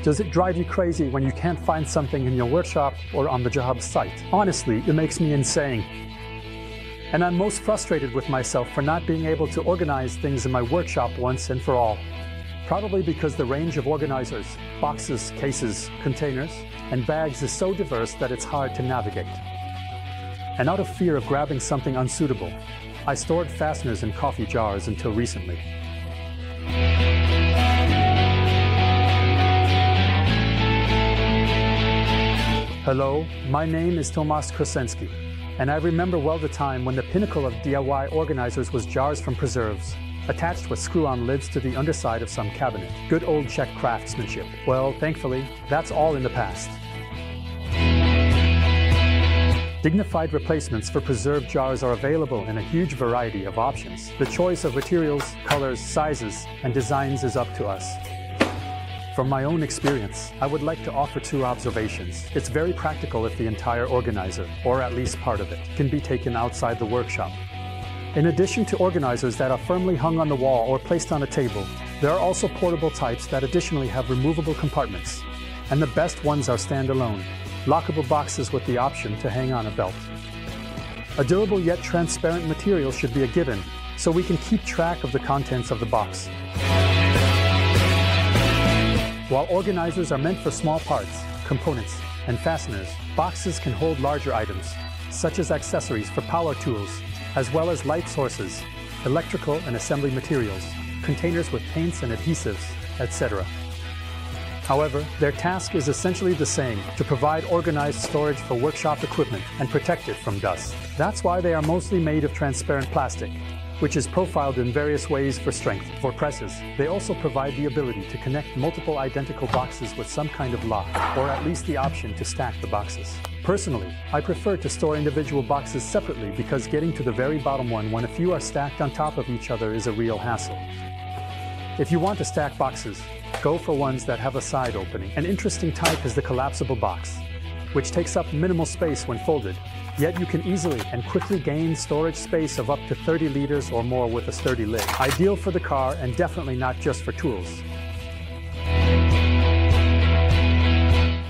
Does it drive you crazy when you can't find something in your workshop or on the job site? Honestly, it makes me insane. And I'm most frustrated with myself for not being able to organize things in my workshop once and for all. Probably because the range of organizers, boxes, cases, containers, and bags is so diverse that it's hard to navigate. And out of fear of grabbing something unsuitable, I stored fasteners in coffee jars until recently. Hello, my name is Tomasz Krasinski, and I remember well the time when the pinnacle of DIY organizers was jars from preserves, attached with screw-on lids to the underside of some cabinet. Good old Czech craftsmanship. Well, thankfully, that's all in the past. Dignified replacements for preserved jars are available in a huge variety of options. The choice of materials, colors, sizes, and designs is up to us. From my own experience, I would like to offer two observations. It's very practical if the entire organizer, or at least part of it, can be taken outside the workshop. In addition to organizers that are firmly hung on the wall or placed on a table, there are also portable types that additionally have removable compartments. And the best ones are standalone, lockable boxes with the option to hang on a belt. A durable yet transparent material should be a given, so we can keep track of the contents of the box. While organizers are meant for small parts, components, and fasteners, boxes can hold larger items, such as accessories for power tools, as well as light sources, electrical and assembly materials, containers with paints and adhesives, etc. However, their task is essentially the same: to provide organized storage for workshop equipment and protect it from dust. That's why they are mostly made of transparent plastic, which is profiled in various ways for strength. For presses, they also provide the ability to connect multiple identical boxes with some kind of lock, or at least the option to stack the boxes. Personally, I prefer to store individual boxes separately because getting to the very bottom one when a few are stacked on top of each other is a real hassle. If you want to stack boxes, go for ones that have a side opening. An interesting type is the collapsible box, which takes up minimal space when folded, yet you can easily and quickly gain storage space of up to 30 liters or more with a sturdy lid. Ideal for the car and definitely not just for tools.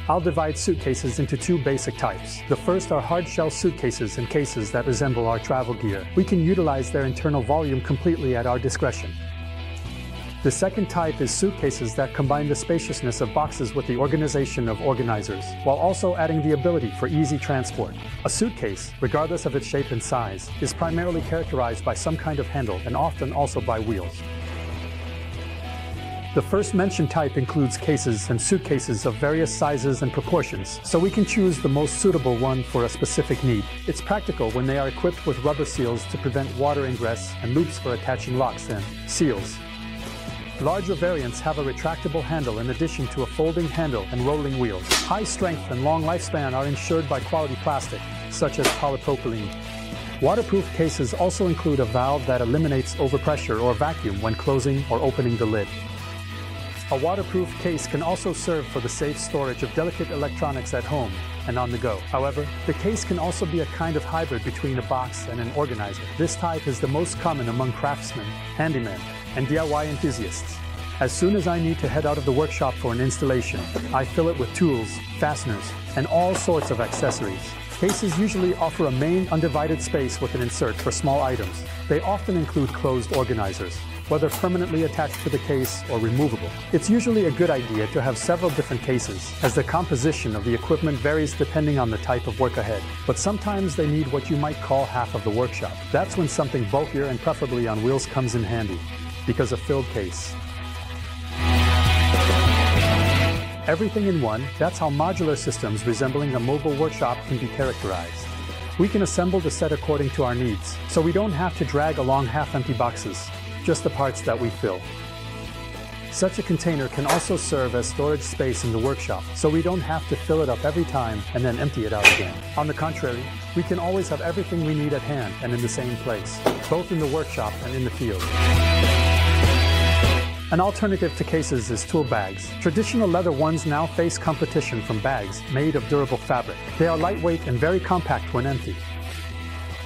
I'll divide suitcases into two basic types. The first are hard-shell suitcases and cases that resemble our travel gear. We can utilize their internal volume completely at our discretion. The second type is suitcases that combine the spaciousness of boxes with the organization of organizers, while also adding the ability for easy transport. A suitcase, regardless of its shape and size, is primarily characterized by some kind of handle and often also by wheels. The first mentioned type includes cases and suitcases of various sizes and proportions, so we can choose the most suitable one for a specific need. It's practical when they are equipped with rubber seals to prevent water ingress and loops for attaching locks and seals. Larger variants have a retractable handle in addition to a folding handle and rolling wheels. High strength and long lifespan are ensured by quality plastic, such as polypropylene. Waterproof cases also include a valve that eliminates overpressure or vacuum when closing or opening the lid. A waterproof case can also serve for the safe storage of delicate electronics at home and on the go. However, the case can also be a kind of hybrid between a box and an organizer. This type is the most common among craftsmen, handymen, and DIY enthusiasts. As soon as I need to head out of the workshop for an installation, I fill it with tools, fasteners, and all sorts of accessories. Cases usually offer a main undivided space with an insert for small items. They often include closed organizers, whether permanently attached to the case or removable. It's usually a good idea to have several different cases, as the composition of the equipment varies depending on the type of work ahead. But sometimes they need what you might call half of the workshop. That's when something bulkier and preferably on wheels comes in handy, because a filled case. Everything in one, that's how modular systems resembling a mobile workshop can be characterized. We can assemble the set according to our needs, so we don't have to drag along half-empty boxes, just the parts that we fill. Such a container can also serve as storage space in the workshop, so we don't have to fill it up every time and then empty it out again. On the contrary, we can always have everything we need at hand and in the same place, both in the workshop and in the field. An alternative to cases is tool bags. Traditional leather ones now face competition from bags made of durable fabric. They are lightweight and very compact when empty.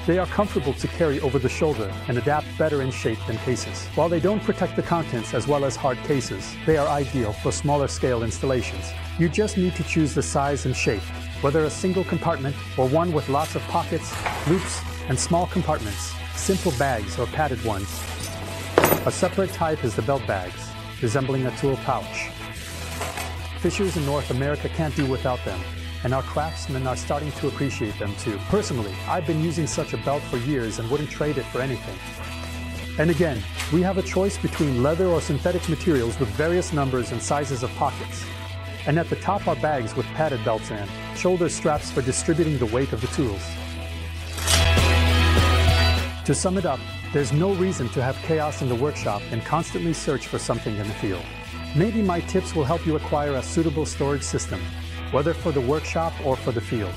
They are comfortable to carry over the shoulder and adapt better in shape than cases. While they don't protect the contents as well as hard cases, they are ideal for smaller scale installations. You just need to choose the size and shape, whether a single compartment or one with lots of pockets, loops, and small compartments, simple bags or padded ones. A separate type is the belt bags, resembling a tool pouch. Fishers in North America can't do without them, and our craftsmen are starting to appreciate them too. Personally, I've been using such a belt for years and wouldn't trade it for anything. And again, we have a choice between leather or synthetic materials with various numbers and sizes of pockets. And at the top are bags with padded belts and shoulder straps for distributing the weight of the tools. To sum it up, there's no reason to have chaos in the workshop and constantly search for something in the field. Maybe my tips will help you acquire a suitable storage system, whether for the workshop or for the field.